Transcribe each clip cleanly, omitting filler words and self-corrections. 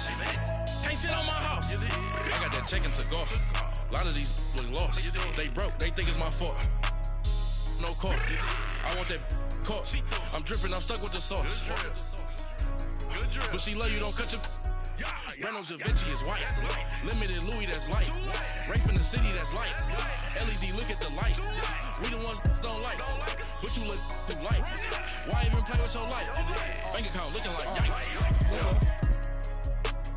bitch. Can't sit on my house. I got that check into golf. A lot of these look lost. They broke, they think it's my fault. No court. I want that court. I'm dripping, I'm stuck with the sauce. But she love you, don't cut your. Reynolds Da Vinci is white. Limited Louis, that's light. Rape in the city, that's light. LED, look at the light. We the ones don't like. But you look too light. Why even play with your life? Bank account looking like yikes.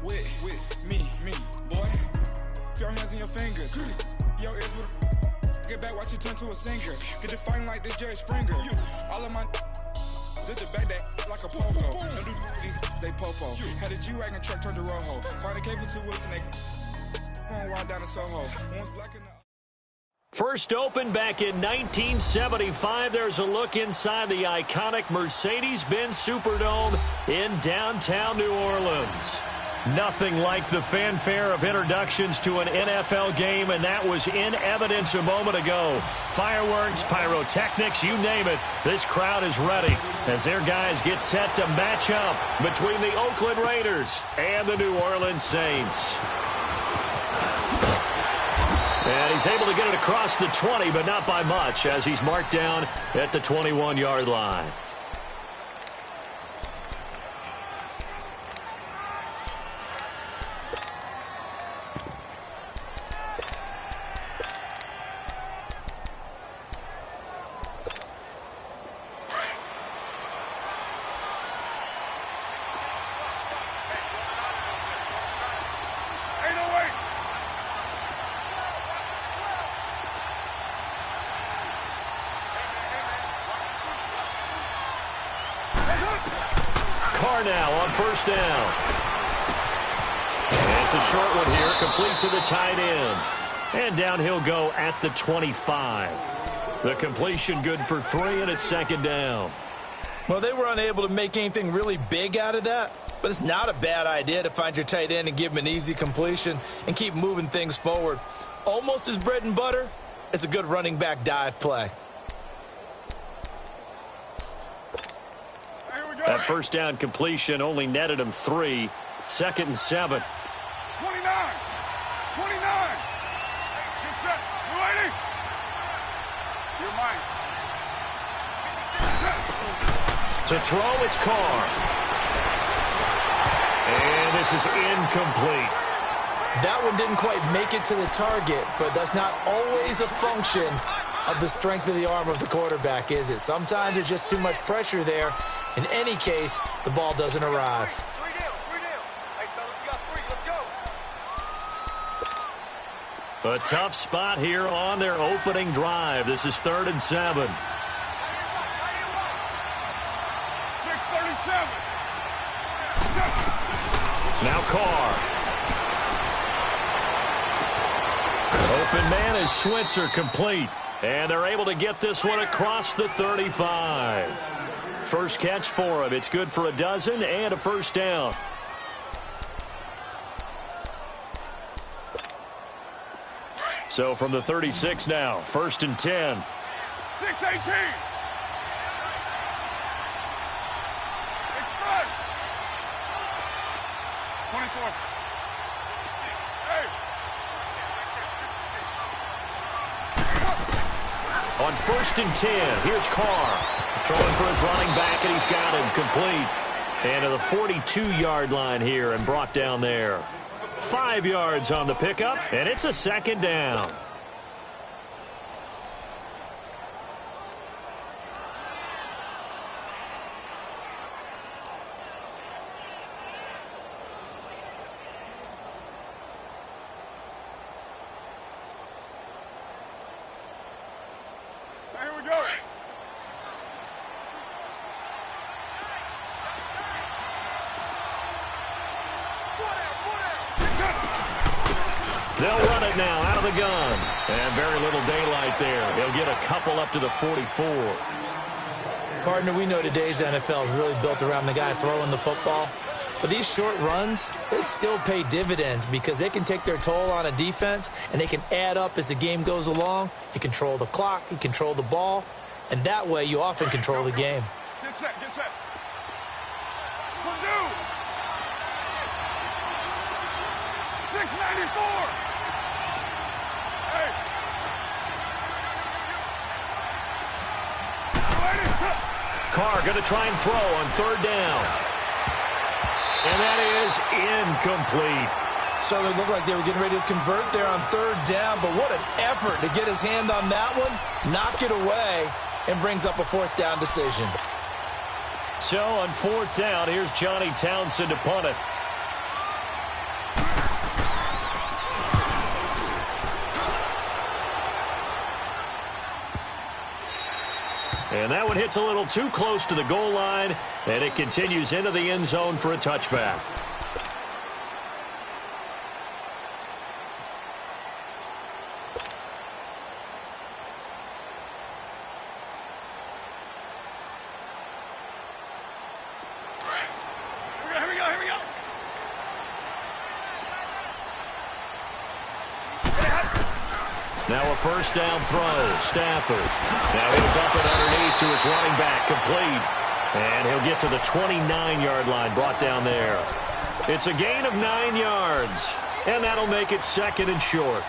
With me, boy. Your hands in your fingers. Your ears with get back, watch you turn to a singer. Get to fighting like this Jerry Springer. All of my zip the back that like a popo. No do these they popo. Had a G-Wagon truck turned to Rojo. Find a cable 2 wheels and they going wild down in Soho. One's black enough. First opened back in 1975. There's a look inside the iconic Mercedes-Benz Superdome in downtown New Orleans. Nothing like the fanfare of introductions to an NFL game, and that was in evidence a moment ago. Fireworks, pyrotechnics, you name it. This crowd is ready as their guys get set to match up between the Oakland Raiders and the New Orleans Saints. And he's able to get it across the 20, but not by much, as he's marked down at the 21-yard line. Now on first down. And it's a short one here, complete to the tight end. And down he'll go at the 25. The completion good for 3, and it's second down. Well, they were unable to make anything really big out of that, but it's not a bad idea to find your tight end and give him an easy completion and keep moving things forward. Almost as bread and butter as a good running back dive play. That first down completion only netted him 3. Second and 7. 29. 29. Get set. You ready? You're mine. To throw, it's Carr. And this is incomplete. That one didn't quite make it to the target, but that's not always a function of the strength of the arm of the quarterback, is it? Sometimes there's just too much pressure there. In any case, the ball doesn't arrive. A tough spot here on their opening drive. This is 3rd and 7. 6:37. Now Carr. Open man is Switzer, complete. And they're able to get this one across the 35. First catch for him. It's good for a dozen and a first down. So from the 36 now, 1st and 10. 6:18. Express. 24. Hey. On 1st and 10, here's Carr. Throwing for his running back, and he's got him complete. And to the 42-yard line here and brought down there. 5 yards on the pickup, and it's a second down. Here we go. They'll run it now out of the gun. And very little daylight there. He'll get a couple up to the 44. Partner, we know today's NFL is really built around the guy throwing the football. But these short runs, they still pay dividends because they can take their toll on a defense, and they can add up as the game goes along. You control the clock, you control the ball, and that way you often control the game. Get set, get set. 694. Hey. Carr going to try and throw on third down. And that is incomplete. So it looked like they were getting ready to convert there on third down, but what an effort to get his hand on that one, knock it away, and brings up a fourth down decision. So on fourth down, here's Johnny Townsend to punt it. And that one hits a little too close to the goal line, and it continues into the end zone for a touchback. Here we go. Now a first down throw, Stafford. Now he'll dump it underneath to his running back, complete. And he'll get to the 29-yard line, brought down there. It's a gain of 9 yards, and that'll make it second and short.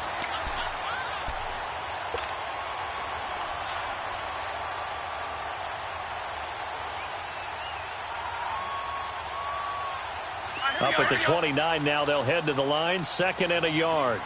Up at the 29 now, they'll head to the line, second and a yard.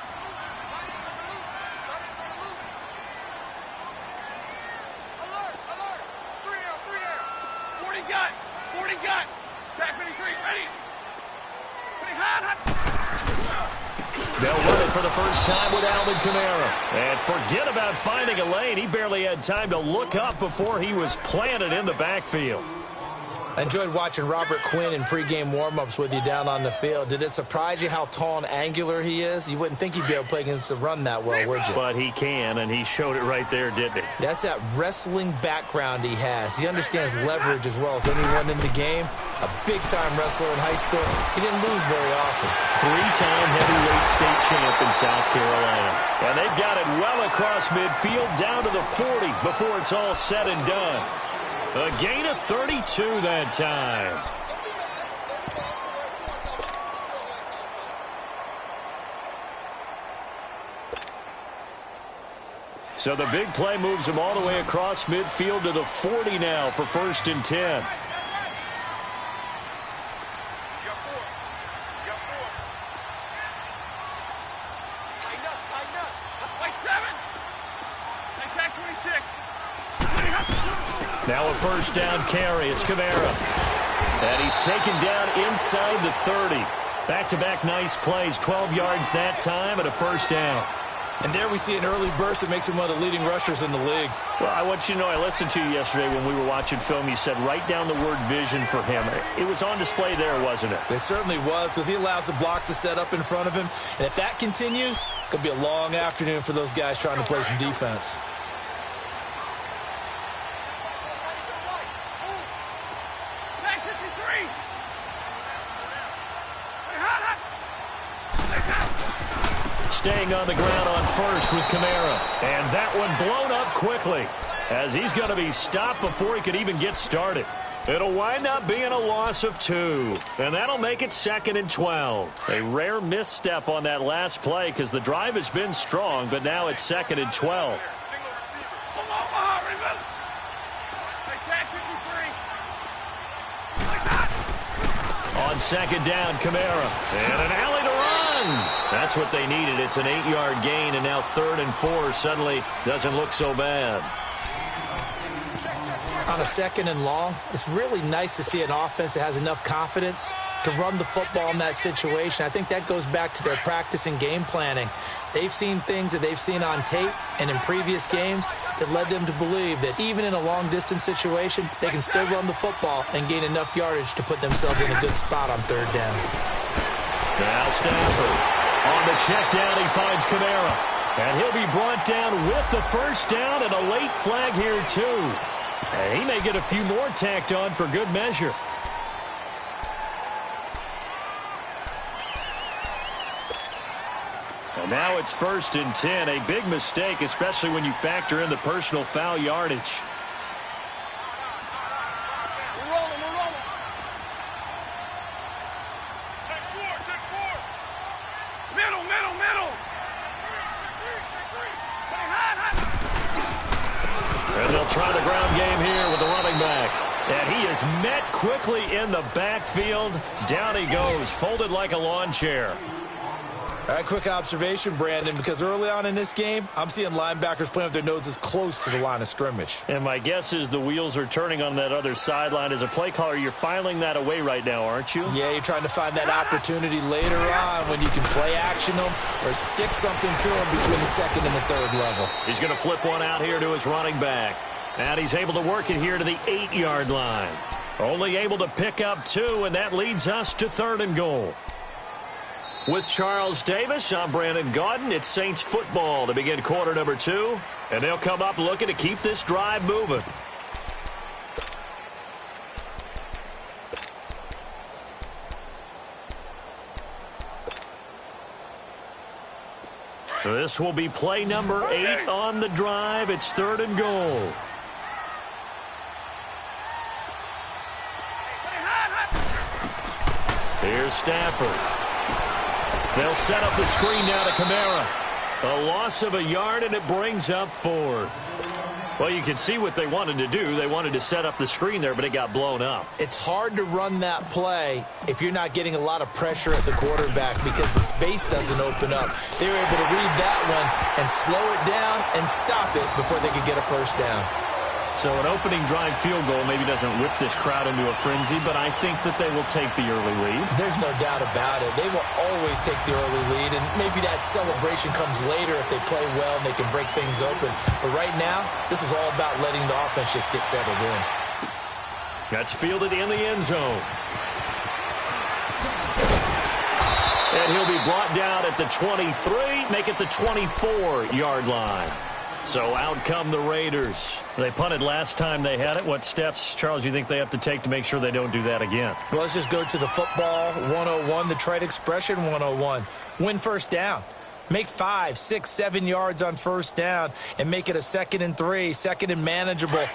They'll run it for the first time with Alvin Kamara. And forget about finding a lane. He barely had time to look up before he was planted in the backfield. I enjoyed watching Robert Quinn in pregame warm-ups with you down on the field. Did it surprise you how tall and angular he is? You wouldn't think he'd be able to play against the run that well, would you? But he can, and he showed it right there, didn't he? That's that wrestling background he has. He understands leverage as well as anyone in the game. A big-time wrestler in high school. He didn't lose very often. Three-time heavyweight state champ in South Carolina. And they've got it well across midfield down to the 40 before it's all said and done. A gain of 32 that time. So the big play moves him all the way across midfield to the 40 now for first and 10. Now a first down carry. It's Kamara. And he's taken down inside the 30. Back-to-back nice plays. 12 yards that time and a first down. And there we see an early burst that makes him one of the leading rushers in the league. Well, I want you to know, I listened to you yesterday when we were watching film. You said write down the word vision for him. It was on display there, wasn't it? It certainly was, because he allows the blocks to set up in front of him. And if that continues, it could be a long afternoon for those guys trying to play some defense. Staying on the ground on first with Kamara. And that one blown up quickly as he's going to be stopped before he could even get started. It'll wind up being a loss of 2. And that'll make it second and 12. A rare misstep on that last play because the drive has been strong, but now it's second and 12. On second down, Kamara. And an alley to run. That's what they needed. It's an 8-yard gain, and now third and 4 suddenly doesn't look so bad. On a second and long, it's really nice to see an offense that has enough confidence to run the football in that situation. I think that goes back to their practice and game planning. They've seen things that they've seen on tape and in previous games that led them to believe that even in a long-distance situation, they can still run the football and gain enough yardage to put themselves in a good spot on third down. Now Stafford on the check down. He finds Kamara. And he'll be brought down with the first down and a late flag here, too. And he may get a few more tacked on for good measure. And now it's first and 10. A big mistake, especially when you factor in the personal foul yardage. We're rolling. Take four. Come here. And he is met quickly in the backfield. Down he goes, folded like a lawn chair. All right, quick observation, Brandon, because early on in this game, I'm seeing linebackers playing with their noses close to the line of scrimmage. And my guess is the wheels are turning on that other sideline. As a play caller, you're filing that away right now, aren't you? Yeah, you're trying to find that opportunity later on when you can play action them or stick something to them between the second and the third level. He's going to flip one out here to his running back. And he's able to work it here to the 8-yard line. Only able to pick up 2, and that leads us to 3rd and goal. With Charles Davis, I'm Brandon Gaudin. It's Saints football to begin quarter number 2. And they'll come up looking to keep this drive moving. This will be play number 8 on the drive. It's 3rd and goal. Here's Stafford. They'll set up the screen now to Kamara. A loss of a yard, and it brings up 4th. Well, you can see what they wanted to do. They wanted to set up the screen there, but it got blown up. It's hard to run that play if you're not getting a lot of pressure at the quarterback because the space doesn't open up. They were able to read that one and slow it down and stop it before they could get a first down. So an opening drive field goal maybe doesn't whip this crowd into a frenzy, but I think that they will take the early lead. There's no doubt about it. They will always take the early lead, and maybe that celebration comes later if they play well and they can break things open. But right now, this is all about letting the offense just get settled in. That's fielded in the end zone. And he'll be brought down at the 23, make it the 24-yard line. So out come the Raiders. They punted last time they had it. What steps, Charles, you think they have to take to make sure they don't do that again? Well, let's just go to the football 101, the trite expression 101. Win first down. Make 5, 6, 7 yards on first down and make it a 2nd and 3, 2nd and manageable.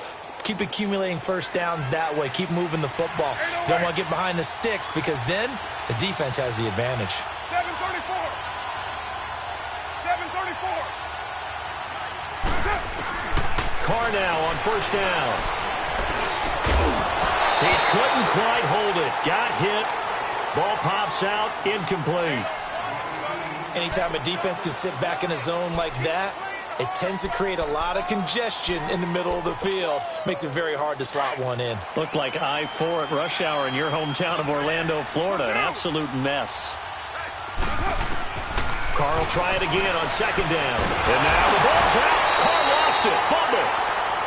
Keep accumulating first downs that way. Keep moving the football. You don't want to get behind the sticks because then the defense has the advantage. 7:34. 7:34. Carr now on first down. He couldn't quite hold it. Got hit. Ball pops out. Incomplete. Anytime a defense can sit back in a zone like that, it tends to create a lot of congestion in the middle of the field. Makes it very hard to slot one in. Looked like I-4 at rush hour in your hometown of Orlando, Florida. An absolute mess. Carr will try it again on second down. And now the ball's out. Carr lost it. Fumble.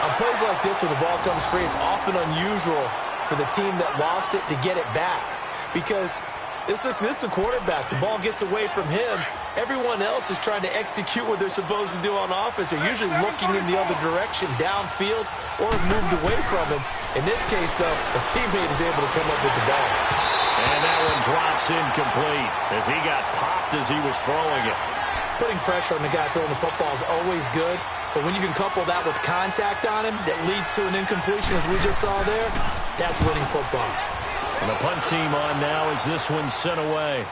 On plays like this where the ball comes free, it's often unusual for the team that lost it to get it back. Because this is the quarterback. The ball gets away from him. Everyone else is trying to execute what they're supposed to do on offense. They're usually looking in the other direction, downfield, or moved away from him. In this case, though, a teammate is able to come up with the ball. And that one drops incomplete as he got popped as he was throwing it. Putting pressure on the guy throwing the football is always good, but when you can couple that with contact on him that leads to an incompletion, as we just saw there, that's winning football. And the punt team on now as this one's sent away.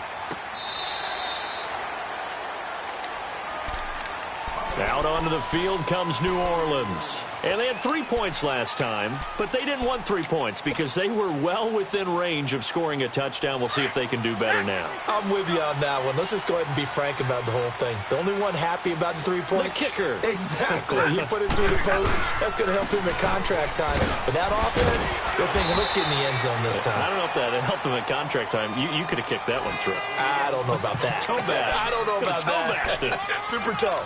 Out onto the field comes New Orleans. And they had 3 points last time, but they didn't want 3 points because they were well within range of scoring a touchdown. We'll see if they can do better now. I'm with you on that one. Let's just go ahead and be frank about the whole thing. The only one happy about the 3-point? The kicker. Exactly. He put it through the post. That's going to help him at contract time. But that offense, they're thinking, let's get in the end zone this time. I don't know if that helped him at contract time. You could have kicked that one through. I don't know about that. Toe bash. I don't know about that. Super toe.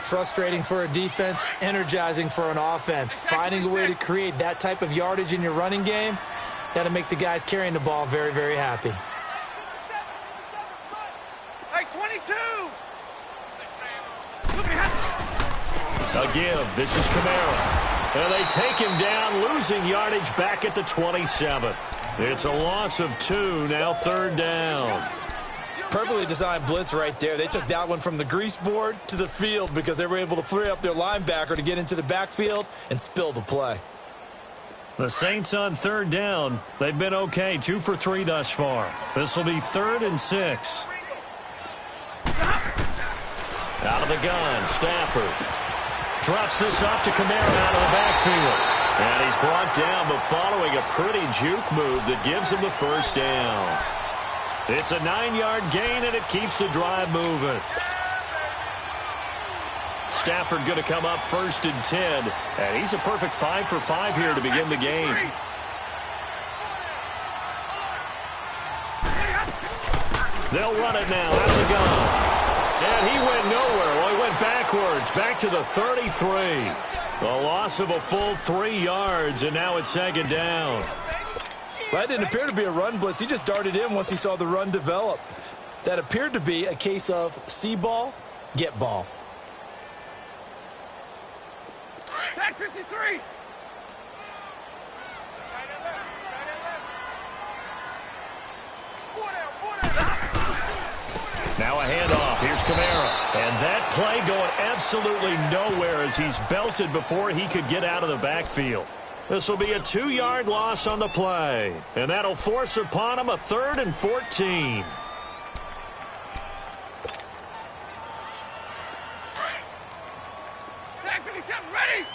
Frustrating for a defense, energizing for an offense. Finding a way to create that type of yardage in your running game, that'll make the guys carrying the ball very, very happy. Hey, 22! A give. This is Kamara. And they take him down, losing yardage back at the 27. It's a loss of 2, now 3rd down. Perfectly designed blitz right there. They took that one from the grease board to the field because they were able to free up their linebacker to get into the backfield and spill the play. The Saints on 3rd down. They've been okay, 2 for 3 thus far. This will be 3rd and 6. Out of the gun, Stafford drops this off to Kamara out of the backfield. And he's brought down, but following a pretty juke move that gives him the first down. It's a 9-yard gain, and it keeps the drive moving. Stafford going to come up 1st and 10, and he's a perfect 5 for 5 here to begin the game. They'll run it now out of the gun. And he went nowhere. Well, he went backwards, back to the 33. A loss of a full 3 yards, and now it's 2nd down. That didn't appear to be a run blitz. He just darted in once he saw the run develop. That appeared to be a case of see ball, get ball. Tag 53. Now a handoff. Here's Kamara. And that play going absolutely nowhere as he's belted before he could get out of the backfield. This will be a 2-yard loss on the play. And that'll force upon him a 3rd and 14. Tag 57, ready.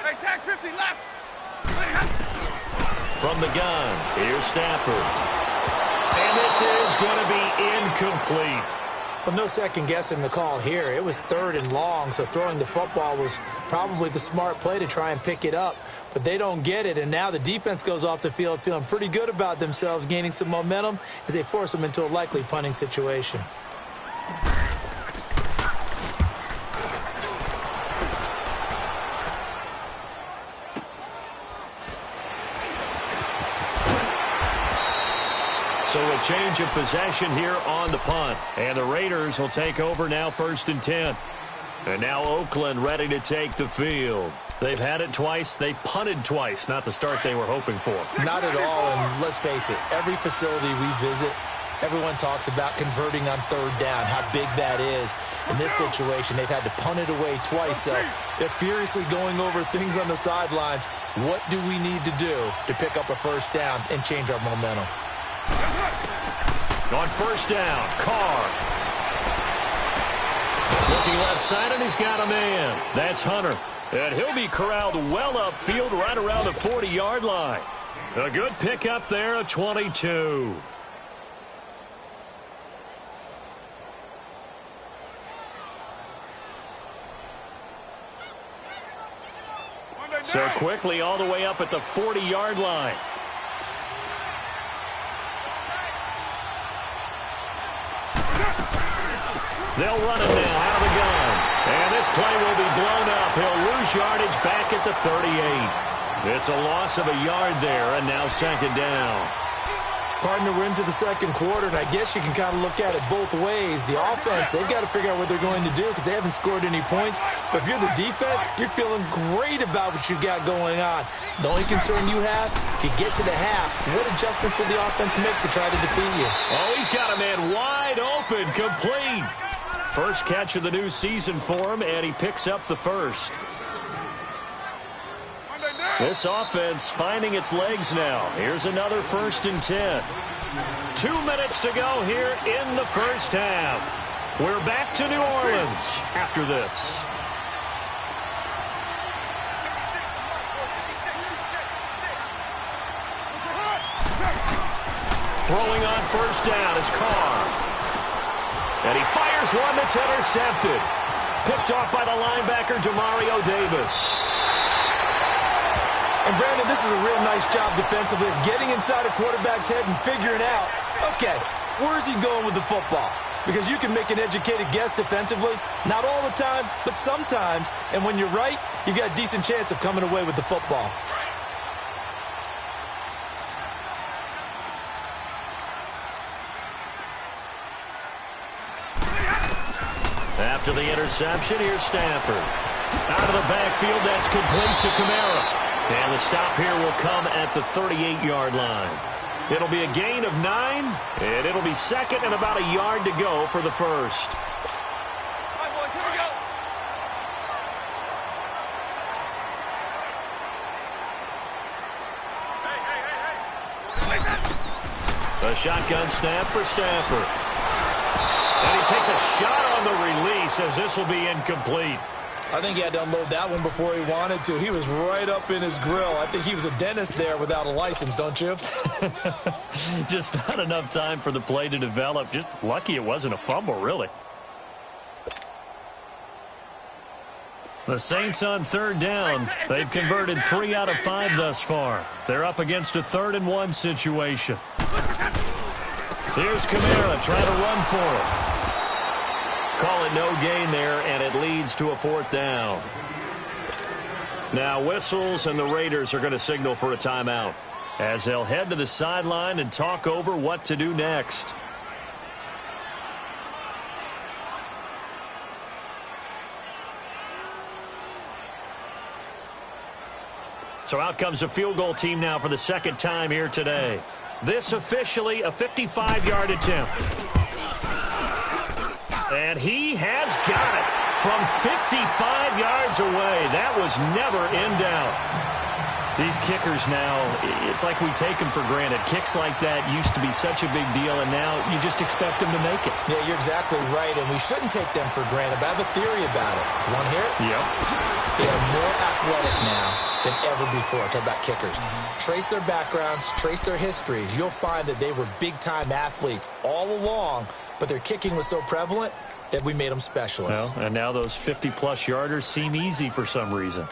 Hey, tag 50 left. From the gun, here's Stafford. And this is going to be incomplete. Well, no second guessing the call here. It was 3rd and long, so throwing the football was probably the smart play to try and pick it up. But they don't get it, and now the defense goes off the field feeling pretty good about themselves, gaining some momentum as they force them into a likely punting situation. So a change of possession here on the punt. And the Raiders will take over now 1st and 10. And now Oakland ready to take the field. They've had it twice. They've punted twice. Not the start they were hoping for. Not at all, and let's face it, every facility we visit, everyone talks about converting on 3rd down, how big that is. In this situation, they've had to punt it away twice, so they're furiously going over things on the sidelines. What do we need to do to pick up a 1st down and change our momentum? On 1st down, Carr. Looking left side, and he's got a man. That's Hunter. And he'll be corralled well upfield right around the 40-yard line. A good pickup there, a 22. So quickly all the way up at the 40-yard line. They'll run it now out of the gun. And this play will be blown up. He'll lose yardage back at the 38. It's a loss of a yard there, and now 2nd down. Partner, we're into the 2nd quarter, and I guess you can kind of look at it both ways. The offense, they've got to figure out what they're going to do because they haven't scored any points. But if you're the defense, you're feeling great about what you got going on. The only concern you have, if you get to the half, what adjustments will the offense make to try to defeat you? Oh, he's got a man wide open, complete. First catch of the new season for him, and he picks up the 1st. This offense finding its legs now. Here's another 1st and 10. 2 minutes to go here in the 1st half. We're back to New Orleans after this. Throwing on 1st down is Carr. And he fires one that's intercepted. Picked off by the linebacker, Demario Davis. And, Brandon, this is a real nice job defensively of getting inside a quarterback's head and figuring out, okay, where's he going with the football? Because you can make an educated guess defensively, not all the time, but sometimes. And when you're right, you've got a decent chance of coming away with the football. After the interception, here's Stafford. Out of the backfield, that's complete to Kamara. And the stop here will come at the 38-yard line. It'll be a gain of 9, and it'll be 2nd and about a yard to go for the 1st. All right, boys, here we go. Hey. A shotgun snap for Stafford. takes a shot on the release as this will be incomplete. I think he had to unload that one before he wanted to. He was right up in his grill. I think he was a dentist there without a license, don't you? Just not enough time for the play to develop. Just lucky it wasn't a fumble, really. The Saints on third down. They've converted 3 out of 5 thus far. They're up against a 3rd-and-1 situation. Here's Kamara trying to run for it. Call it no gain there, and it leads to a 4th down. Now whistles, and the Raiders are going to signal for a timeout as they'll head to the sideline and talk over what to do next. So out comes a field goal team now for the 2nd time here today. This officially a 55-yard attempt. And he has got it from 55 yards away. That was never in doubt. These kickers now, it's like we take them for granted. Kicks like that used to be such a big deal, and now you just expect them to make it. Yeah, you're exactly right, and we shouldn't take them for granted, but I have a theory about it. You want to hear it? Yep. They are more athletic now than ever before. Talk about kickers. Trace their backgrounds, trace their histories. You'll find that they were big-time athletes all along, but their kicking was so prevalent that we made them specialists. Well, and now those 50-plus yarders seem easy for some reason.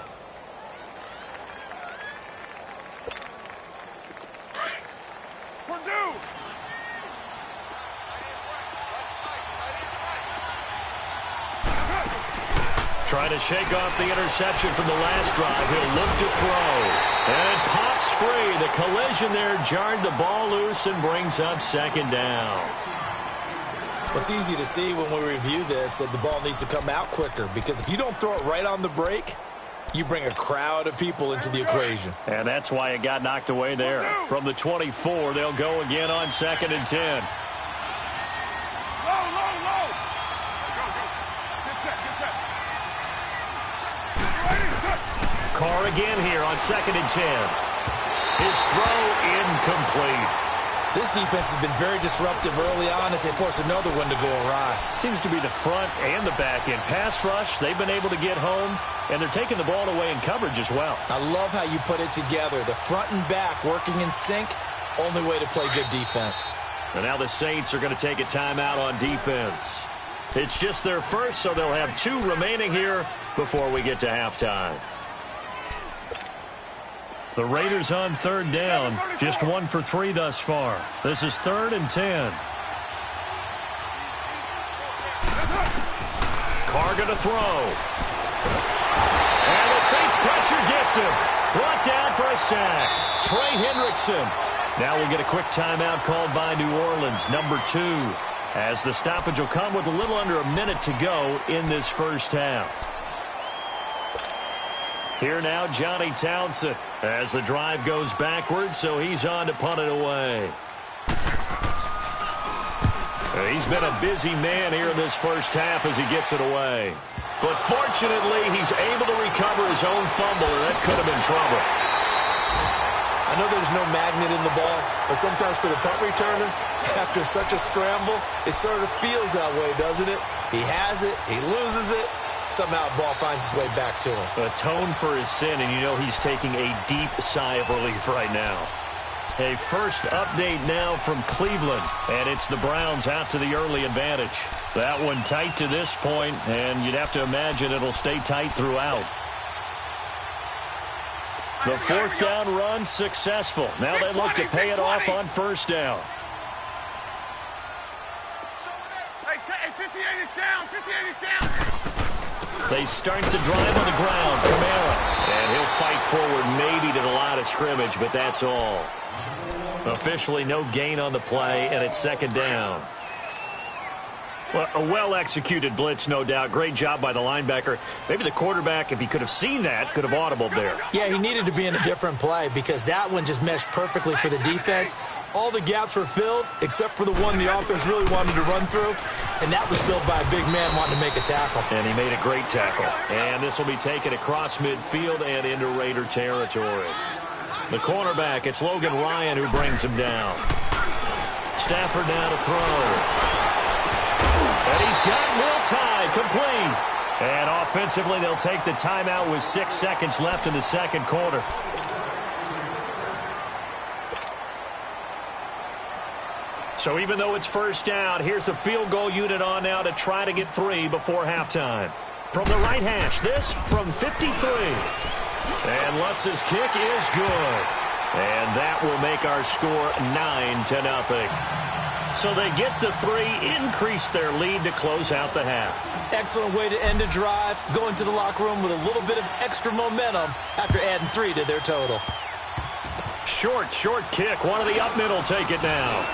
Trying to shake off the interception from the last drive. He'll look to throw. And it pops free. The collision there jarred the ball loose and brings up 2nd down. It's easy to see when we review this that the ball needs to come out quicker, because if you don't throw it right on the break, you bring a crowd of people into the equation. And that's why it got knocked away there. From the 24, they'll go again on 2nd and 10. Carr again here on 2nd and 10. His throw incomplete. This defense has been very disruptive early on as they force another one to go awry. Seems to be the front and the back end. Pass rush, they've been able to get home, and they're taking the ball away in coverage as well. I love how you put it together. The front and back working in sync, only way to play good defense. And now the Saints are going to take a timeout on defense. It's just their first, so they'll have 2 remaining here before we get to halftime. The Raiders on 3rd down, just 1 for 3 thus far. This is 3rd and 10. Carr going to throw. And the Saints pressure gets him. Brought down for a sack. Trey Hendrickson. Now we'll get a quick timeout called by New Orleans, number 2, as the stoppage will come with a little under a minute to go in this first half. Here now, Johnny Townsend, as the drive goes backwards, so he's on to punt it away. He's been a busy man here in this first half as he gets it away. But fortunately, he's able to recover his own fumble, or that could have been trouble. I know there's no magnet in the ball, but sometimes for the punt returner, after such a scramble, it sort of feels that way, doesn't it? He has it, he loses it. Somehow the ball finds its way back to him. Atone for his sin, and you know he's taking a deep sigh of relief right now. A first update now from Cleveland, and it's the Browns out to the early advantage. That one tight to this point, and you'd have to imagine it'll stay tight throughout. The 4th down run successful. Now they look to pay it off on 1st down. Hey, 58 is down. 58 is down. They start the drive on the ground. Kamara. And he'll fight forward maybe to the line of scrimmage, but that's all. Officially no gain on the play, and it's 2nd down. Well, a well-executed blitz, no doubt. Great job by the linebacker. Maybe the quarterback, if he could have seen that, could have audibled there. Yeah, he needed to be in a different play because that one just meshed perfectly for the defense. All the gaps were filled except for the one the offense really wanted to run through, and that was filled by a big man wanting to make a tackle. And he made a great tackle. And this will be taken across midfield and into Raider territory. The cornerback, it's Logan Ryan who brings him down. Stafford now to throw. And he's got Will Tye complete. And offensively, they'll take the timeout with 6 seconds left in the second quarter. So even though it's first down, here's the field goal unit on now to try to get 3 before halftime. From the right hash, this from 53. And Lutz's kick is good. And that will make our score 9-0. So they get the 3, increase their lead to close out the half. Excellent way to end a drive, going to the locker room with a little bit of extra momentum after adding 3 to their total. Short kick. One of the up middle take it now.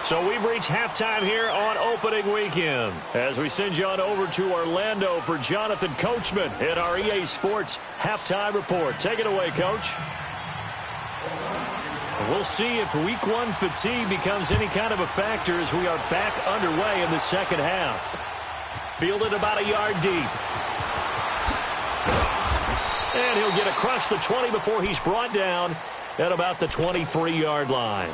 So we've reached halftime here on opening weekend as we send you on over to Orlando for Jonathan Coachman at our EA Sports Halftime Report. Take it away, Coach. We'll see if Week 1 fatigue becomes any kind of a factor as we are back underway in the second half. Fielded about a yard deep. And he'll get across the 20 before he's brought down at about the 23-yard line.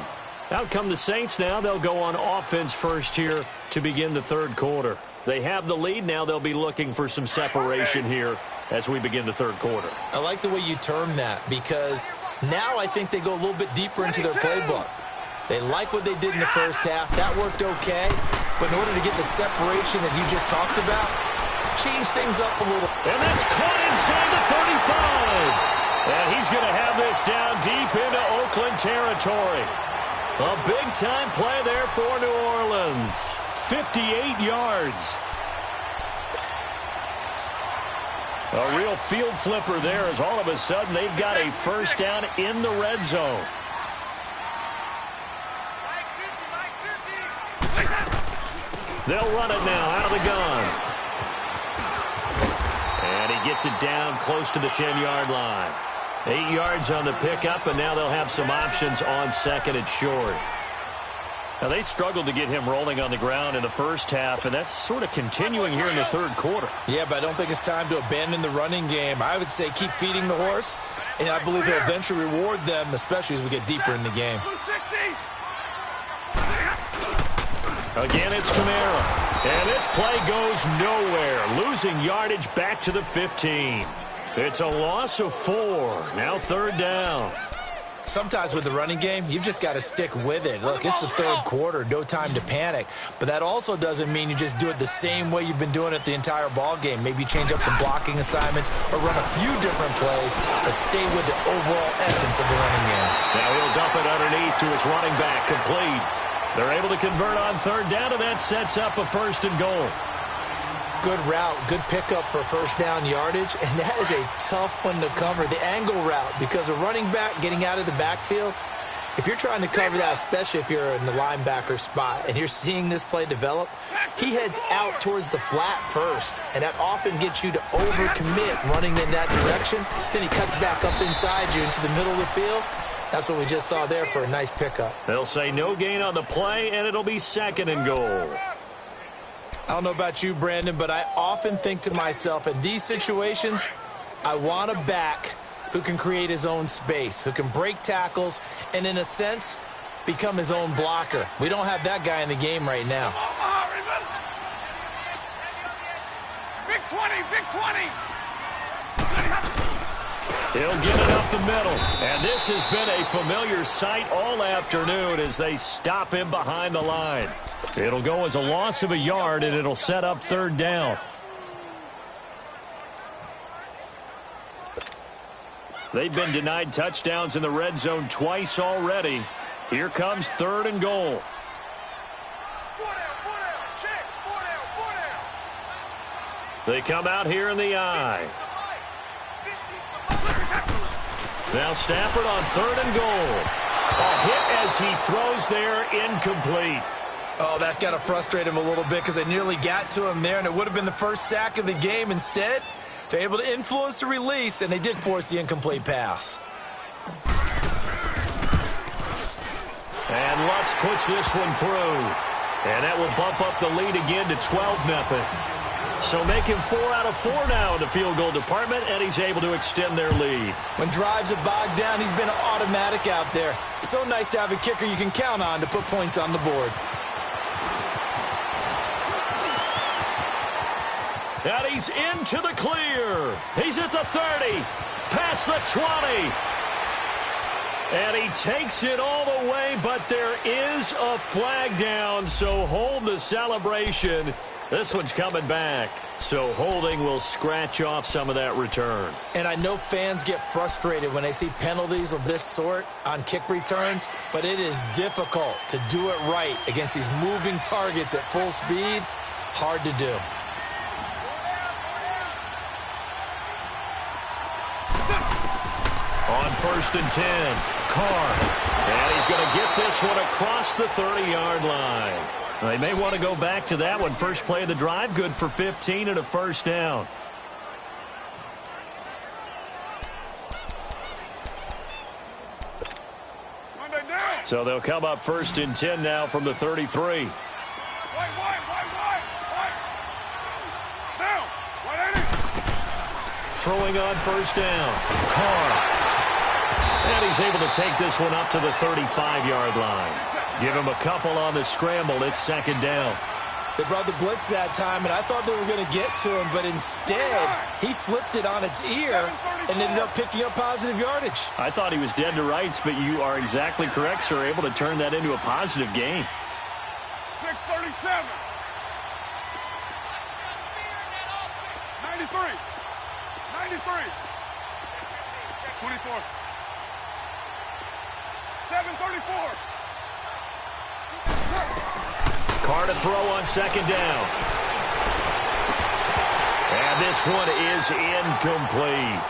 Out come the Saints now. They'll go on offense first here to begin the third quarter. They have the lead. Now they'll be looking for some separation here as we begin the third quarter. I like the way you term that because now I think they go a little bit deeper into their playbook. They like what they did in the first half. That worked okay. But in order to get the separation that you just talked about, change things up a little. And that's caught inside the 35. And he's going to have this down deep into Oakland territory. A big-time play there for New Orleans. 58 yards. A real field flipper there as all of a sudden they've got a first down in the red zone. They'll run it now out of the gun. And he gets it down close to the 10-yard line. 8 yards on the pickup, and now they'll have some options on second and short. Now, they struggled to get him rolling on the ground in the first half, and that's sort of continuing here in the third quarter. Yeah, but I don't think it's time to abandon the running game. I would say keep feeding the horse, and I believe he'll eventually reward them, especially as we get deeper in the game. Again, it's Kamara. And this play goes nowhere, losing yardage back to the 15. It's a loss of 4. Now third down. Sometimes with the running game, you've just got to stick with it. Look, it's the third quarter, no time to panic. But that also doesn't mean you just do it the same way you've been doing it the entire ball game. Maybe change up some blocking assignments or run a few different plays, but stay with the overall essence of the running game. Now he'll dump it underneath to his running back, complete. They're able to convert on third down, and that sets up a first and goal. Good route, good pickup for first down yardage, and that is a tough one to cover, the angle route, because a running back getting out of the backfield, if you're trying to cover that, especially if you're in the linebacker spot and you're seeing this play develop, he heads out towards the flat first, and that often gets you to overcommit running in that direction. Then he cuts back up inside you into the middle of the field. That's what we just saw there for a nice pickup. They'll say no gain on the play, and it'll be second and goal. I don't know about you, Brandon, but I often think to myself, in these situations, I want a back who can create his own space, who can break tackles, and in a sense, become his own blocker. We don't have that guy in the game right now. Big 20, big 20. He'll get it up the middle. And this has been a familiar sight all afternoon as they stop him behind the line. It'll go as a loss of a yard, and it'll set up third down. They've been denied touchdowns in the red zone twice already. Here comes third and goal. They come out here in the I. Now Stafford on third and goal. A hit as he throws there, incomplete. Oh, that's got to frustrate him a little bit because they nearly got to him there, and it would have been the first sack of the game. Instead, they're able to influence the release, and they did force the incomplete pass. And Lutz puts this one through. And that will bump up the lead again to 12-0. So making 4 out of 4 now in the field goal department, and he's able to extend their lead. When drives have bogged down, he's been automatic out there. So nice to have a kicker you can count on to put points on the board. And he's into the clear. He's at the 30, past the 20. And he takes it all the way, but there is a flag down, so hold the celebration. This one's coming back. So holding will scratch off some of that return. And I know fans get frustrated when they see penalties of this sort on kick returns, but it is difficult to do it right against these moving targets at full speed. Hard to do. On 1st and 10, Carr. And he's going to get this one across the 30-yard line. They may want to go back to that one. First play of the drive, good for 15 and a first down. So they'll come up 1st and 10 now from the 33. Throwing on 1st down, Carr. And he's able to take this one up to the 35-yard line. Give him a couple on the scramble. It's 2nd down. They brought the blitz that time, and I thought they were going to get to him, but instead he flipped it on its ear and ended up picking up positive yardage. I thought he was dead to rights, but you are exactly correct, sir. Able to turn that into a positive gain. 6:37. 93. 24. 7:34. Carr to throw on 2nd down. And this one is incomplete.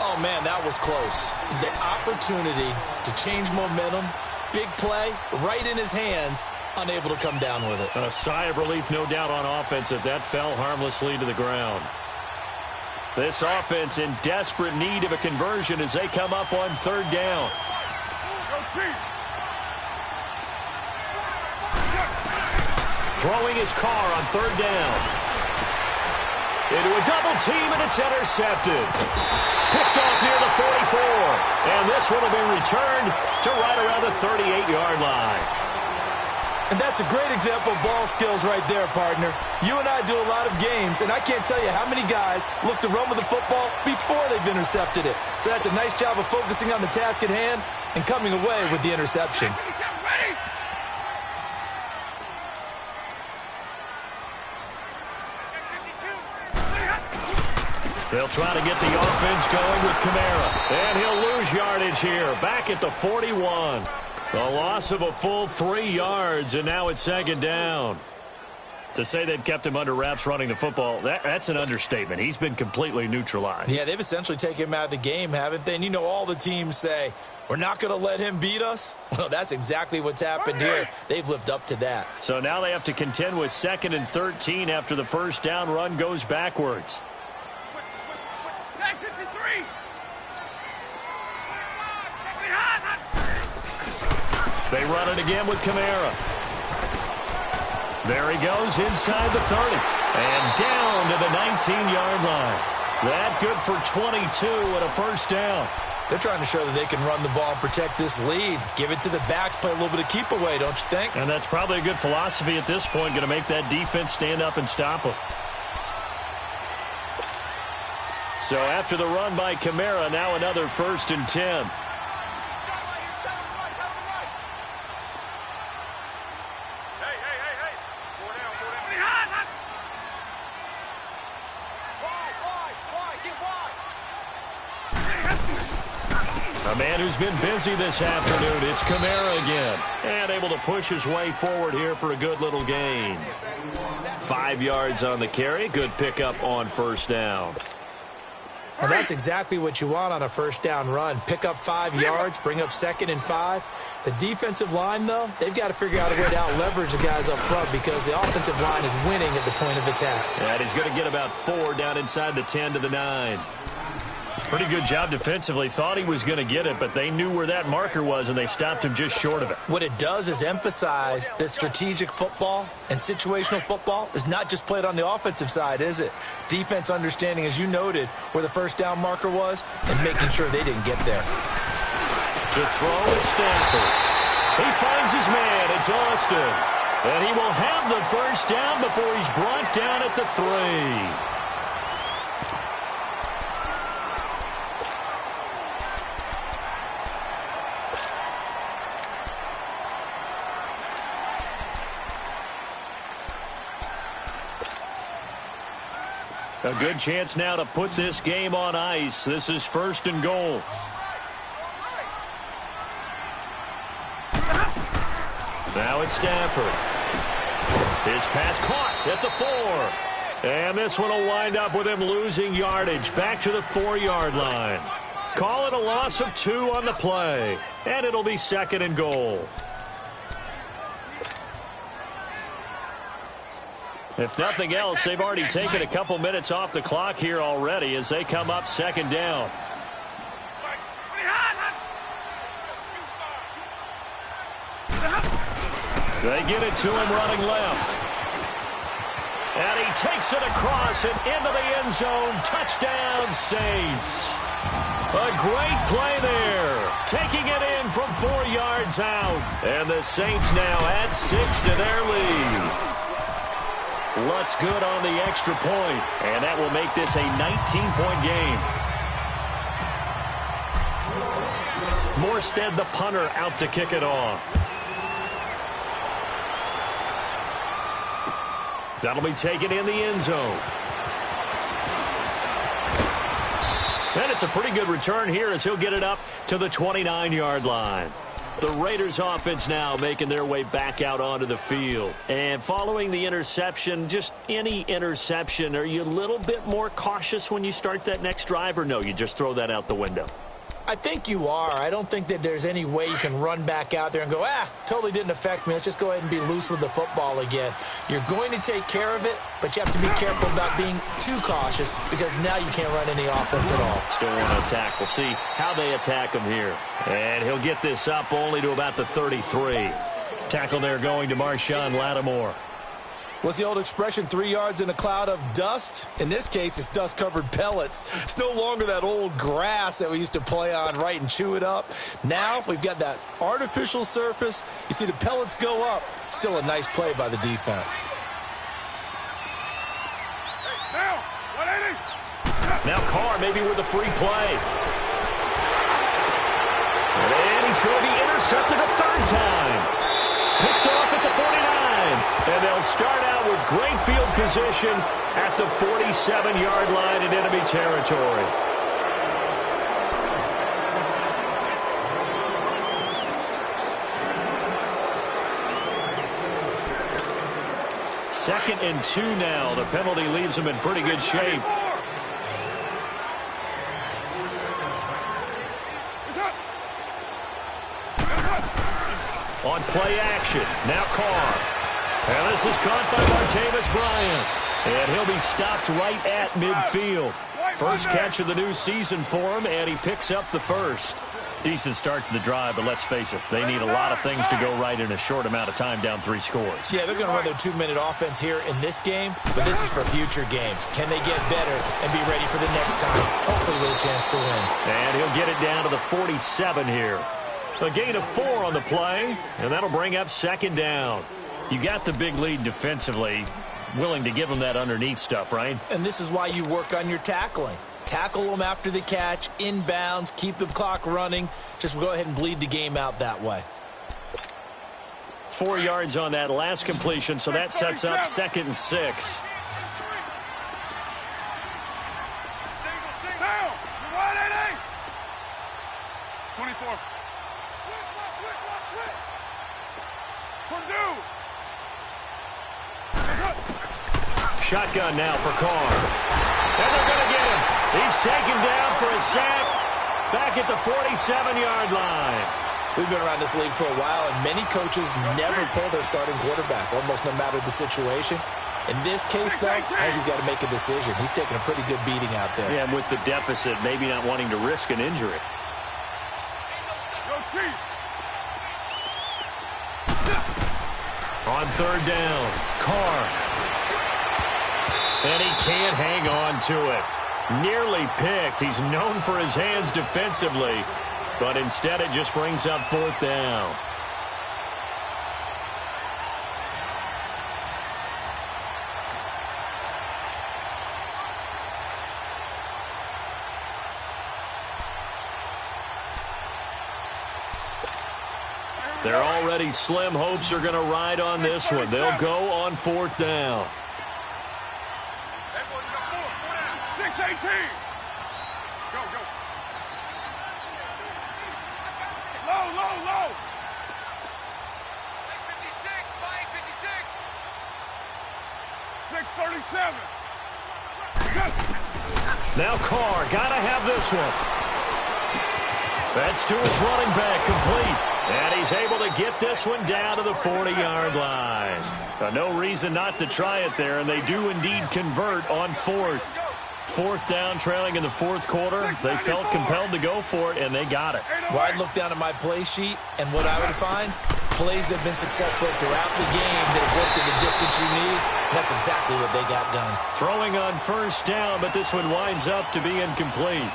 Oh, man, that was close. The opportunity to change momentum, big play, right in his hands, unable to come down with it. A sigh of relief, no doubt, on offense that fell harmlessly to the ground. This offense in desperate need of a conversion as they come up on 3rd down. Throwing his Carr on 3rd down. Into a double team, and it's intercepted. Picked off near the 44. And this one will be returned to right around the 38-yard line. And that's a great example of ball skills right there, partner. You and I do a lot of games, and I can't tell you how many guys look to run with the football before they've intercepted it. So that's a nice job of focusing on the task at hand and coming away with the interception. They'll try to get the offense going with Kamara. And he'll lose yardage here. Back at the 41. A loss of a full 3 yards, and now it's 2nd down. To say they've kept him under wraps running the football, that's an understatement. He's been completely neutralized. Yeah, they've essentially taken him out of the game, haven't they? And you know all the teams say, we're not going to let him beat us. Well, that's exactly what's happened here. They've lived up to that. So now they have to contend with 2nd and 13 after the 1st down run goes backwards. They run it again with Kamara. There he goes inside the 30. And down to the 19-yard line. That good for 22 and a 1st down. They're trying to show that they can run the ball and protect this lead. Give it to the backs, play a little bit of keep away, don't you think? And that's probably a good philosophy at this point. Going to make that defense stand up and stop them. So after the run by Kamara, now another 1st and 10. A man who's been busy this afternoon. It's Kamara again. And able to push his way forward here for a good little gain. 5 yards on the carry. Good pickup on 1st down. And that's exactly what you want on a 1st down run. Pick up 5 yards, bring up 2nd and 5. The defensive line, though, they've got to figure out a way to out-leverage the guys up front because the offensive line is winning at the point of attack. And he's going to get about 4 down inside the 10 to the 9. Pretty good job defensively. Thought he was going to get it, but they knew where that marker was, and they stopped him just short of it. What it does is emphasize that strategic football and situational football is not just played on the offensive side, is it? Defense understanding, as you noted, where the 1st down marker was and making sure they didn't get there. To throw is Stanford. He finds his man. It's Austin. And he will have the 1st down before he's brought down at the 3. A good chance now to put this game on ice. This is 1st and goal. Now it's Stafford. His pass caught at the 4. And this one will wind up with him losing yardage back to the 4-yard line. Call it a loss of 2 on the play. And it'll be 2nd and goal. If nothing else, they've already taken a couple minutes off the clock here already as they come up 2nd down. They get it to him running left. And he takes it across and into the end zone. Touchdown, Saints. A great play there. Taking it in from 4 yards out. And the Saints now add 6 to their lead. Lutz good on the extra point, and that will make this a 19-point game. Morstead, the punter, out to kick it off. That'll be taken in the end zone. And it's a pretty good return here as he'll get it up to the 29-yard line. The Raiders offense now making their way back out onto the field. And following the interception, just any interception, are you a little bit more cautious when you start that next drive, or no, you just throw that out the window? I think you are. I don't think that there's any way you can run back out there and go, totally didn't affect me. Let's just go ahead and be loose with the football again. You're going to take care of it, but you have to be careful about being too cautious because now you can't run any offense at all. Still want to attack. We'll see how they attack him here. And he'll get this up only to about the 33. Tackle there going to Marshawn Lattimore. What's the old expression, 3 yards in a cloud of dust? In this case, it's dust-covered pellets. It's no longer that old grass that we used to play on, right, and chew it up. Now we've got that artificial surface. You see the pellets go up. Still a nice play by the defense. Now Carr maybe with a free play. And he's going to be intercepted a 3rd time. Picked off at the 49. And they'll start out with great field position at the 47-yard line in enemy territory. Second and 2 now. The penalty leaves them in pretty good shape. On play action. Now Carr. And this is caught by Martavis Bryant. And he'll be stopped right at midfield. First catch of the new season for him, and he picks up the first. Decent start to the drive, but let's face it, they need a lot of things to go right in a short amount of time, down 3 scores. Yeah, they're going to run their 2-minute offense here in this game, but this is for future games. Can they get better and be ready for the next time? Hopefully with a chance to win. And he'll get it down to the 47 here. A gain of 4 on the play, and that'll bring up 2nd down. You got the big lead defensively, willing to give them that underneath stuff, right? And this is why you work on your tackling. Tackle them after the catch, inbounds, keep the clock running. Just go ahead and bleed the game out that way. 4 yards on that last completion, so that sets up 2nd and 6. Shotgun now for Carr. And they're going to get him. He's taken down for a sack back at the 47-yard line. We've been around this league for a while, and many coaches never pull their starting quarterback, almost no matter the situation. In this case, though, I think he's got to make a decision. He's taking a pretty good beating out there. Yeah, and with the deficit, maybe not wanting to risk an injury. On 3rd down, Carr. And he can't hang on to it. Nearly picked. He's known for his hands defensively, but instead it just brings up 4th down. They're already slim hopes are going to ride on this one. They'll go on 4th down. 6-18. Go, go. Low, low, low. 6-37. Now Carr, gotta have this one. That's to his running back, complete. And he's able to get this one down to the 40-yard line. No reason not to try it there, and they do indeed convert on fourth. Fourth down, trailing in the fourth quarter. They felt compelled to go for it, and they got it. Well, I'd look down at my play sheet, and what I would find, plays have been successful throughout the game that have worked at the distance you need. And that's exactly what they got done. Throwing on first down, but this one winds up to be incomplete.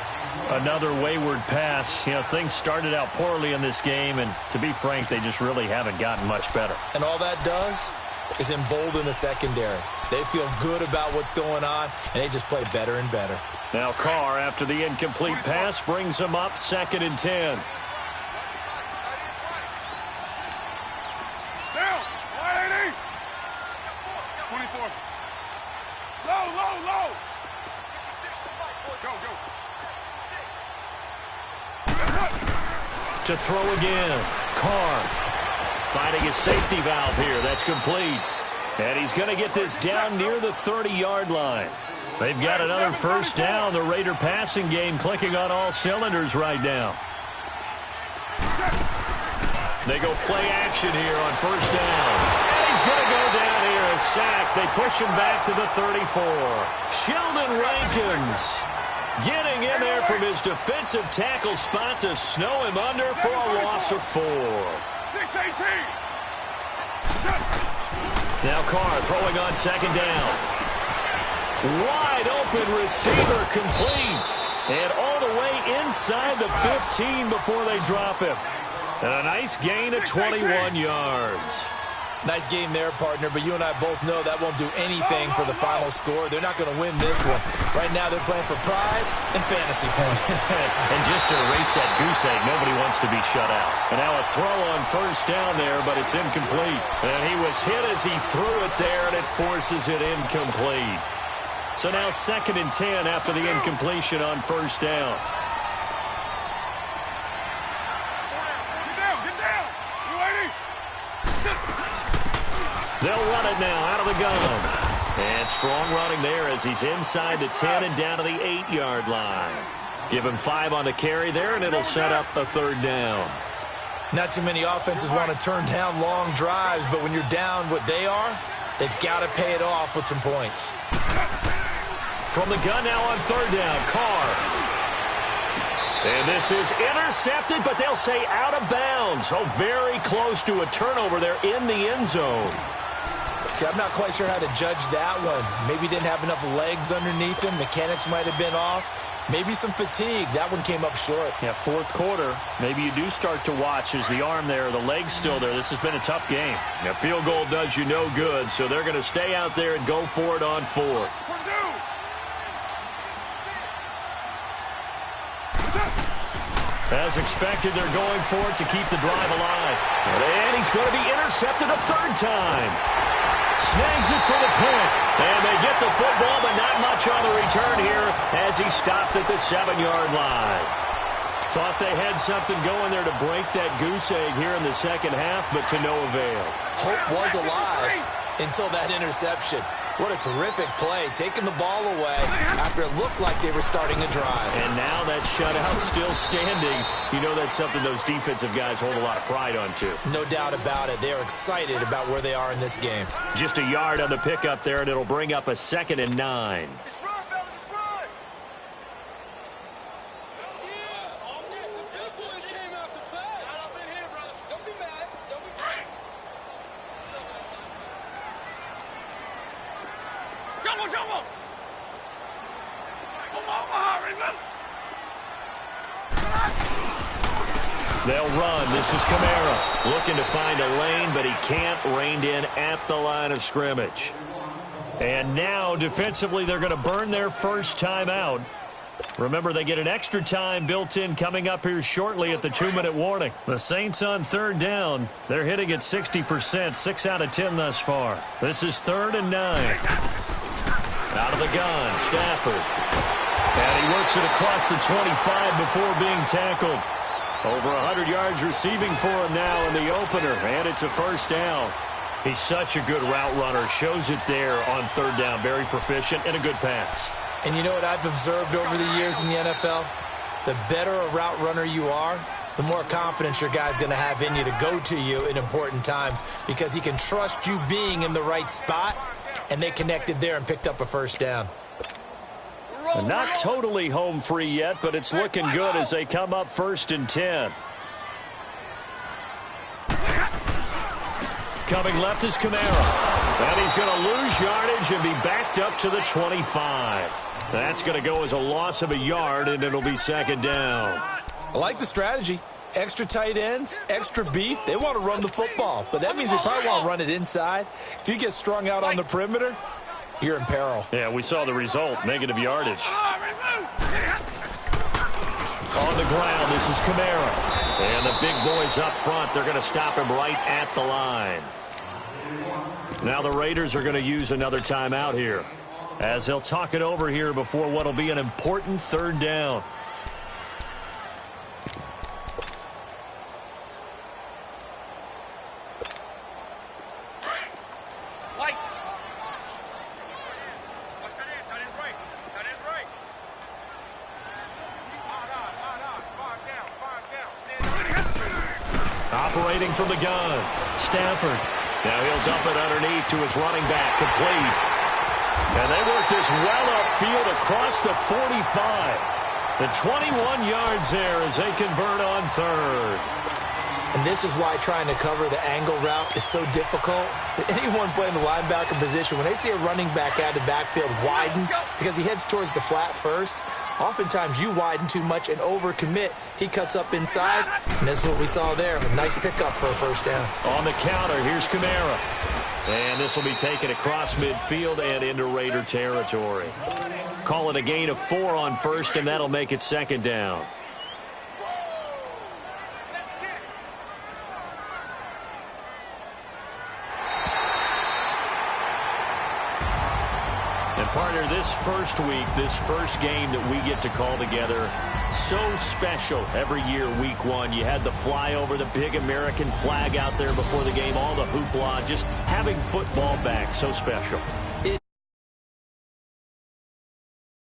Another wayward pass. You know, things started out poorly in this game, and to be frank, they just really haven't gotten much better. And all that does is embolden the secondary. They feel good about what's going on, and they just play better and better. Now Carr, after the incomplete pass, brings them up 2nd and 10. Down. 180. 24. Low, low, low. Go, go. To throw again. Carr finding his safety valve here. That's complete. And he's going to get this down near the 30-yard line. They've got another first down. The Raider passing game clicking on all cylinders right now. They go play action here on first down. And he's going to go down here, a sack. They push him back to the 34. Sheldon Rankins getting in there from his defensive tackle spot to snow him under for a loss of 4. 6-18. Now Carr throwing on second down. Wide open receiver, complete. And all the way inside the 15 before they drop him. And a nice gain of 21 yards. Nice game there, partner, but you and I both know that won't do anything for the final score. They're not going to win this one. Right now they're playing for pride and fantasy points. And just to erase that goose egg, nobody wants to be shut out. And now a throw on first down there, but it's incomplete. And he was hit as he threw it there, and it forces it incomplete. So now 2nd and 10 after the incompletion on first down. They'll run it now out of the gun. And strong running there as he's inside the 10 and down to the 8-yard line. Give him 5 on the carry there, and it'll set up a 3rd down. Not too many offenses want to turn down long drives, but when you're down what they are, they've got to pay it off with some points. From the gun now on 3rd down, Carr. And this is intercepted, but they'll say out of bounds. Oh, very close to a turnover there in the end zone. I'm not quite sure how to judge that one. Maybe didn't have enough legs underneath him. Mechanics might have been off. Maybe some fatigue. That one came up short. Yeah, 4th quarter. Maybe you do start to watch as the arm there, the leg's still there. This has been a tough game. A field goal does you no good, so they're going to stay out there and go for it on 4th. As expected, they're going for it to keep the drive alive. And he's going to be intercepted a 3rd time. Snags it for the pick. And they get the football, but not much on the return here as he stopped at the 7-yard line. Thought they had something going there to break that goose egg here in the second half, but to no avail. Hope was alive until that interception. What a terrific play, taking the ball away after it looked like they were starting a drive. And now that shutout still standing. You know that's something those defensive guys hold a lot of pride on, too. No doubt about it. They're excited about where they are in this game. Just a yard on the pickup there, and it'll bring up a 2nd and 9. They'll run. This is Kamara looking to find a lane, but he can't. Reined in at the line of scrimmage. And now, defensively, they're going to burn their first time out. Remember, they get an extra time built in coming up here shortly at the 2-minute warning. The Saints on 3rd down. They're hitting at 60%, 6 out of 10 thus far. This is 3rd and 9. Out of the gun, Stafford. And he works it across the 25 before being tackled. Over 100 yards receiving for him now in the opener, and it's a first down. He's such a good route runner. Shows it there on third down. Very proficient and a good pass. And you know what I've observed over the years in the NFL? The better a route runner you are, the more confidence your guy's going to have in you to go to you in important times because he can trust you being in the right spot, and they connected there and picked up a first down. And not totally home free yet, but it's looking good as they come up 1st and 10. Coming left is Kamara. And he's going to lose yardage and be backed up to the 25. That's going to go as a loss of a yard, and it'll be 2nd down. I like the strategy. Extra tight ends, extra beef. They want to run the football, but that means they probably want to run it inside. If you get strung out on the perimeter, you're in peril. Yeah, we saw the result, negative yardage. On the ground, this is Kamara. And the big boys up front, they're going to stop him right at the line. Now the Raiders are going to use another timeout here, as they'll talk it over here before what will be an important 3rd down. Operating from the gun, Stafford. Now he'll dump it underneath to his running back, complete. And they work this well upfield across the 45. The 21 yards there as they convert on 3rd. And this is why trying to cover the angle route is so difficult. Anyone playing the linebacker position, when they see a running back out of the backfield widen because he heads towards the flat first, oftentimes you widen too much and overcommit. He cuts up inside, and that's what we saw there. A nice pickup for a first down. On the counter, here's Kamara. And this will be taken across midfield and into Raider territory. Call it a gain of 4 on 1st, and that'll make it 2nd down. And partner, this first week, this first game that we get to call together, so special every year, week 1. You had the flyover, the big American flag out there before the game, all the hoopla, just having football back, so special.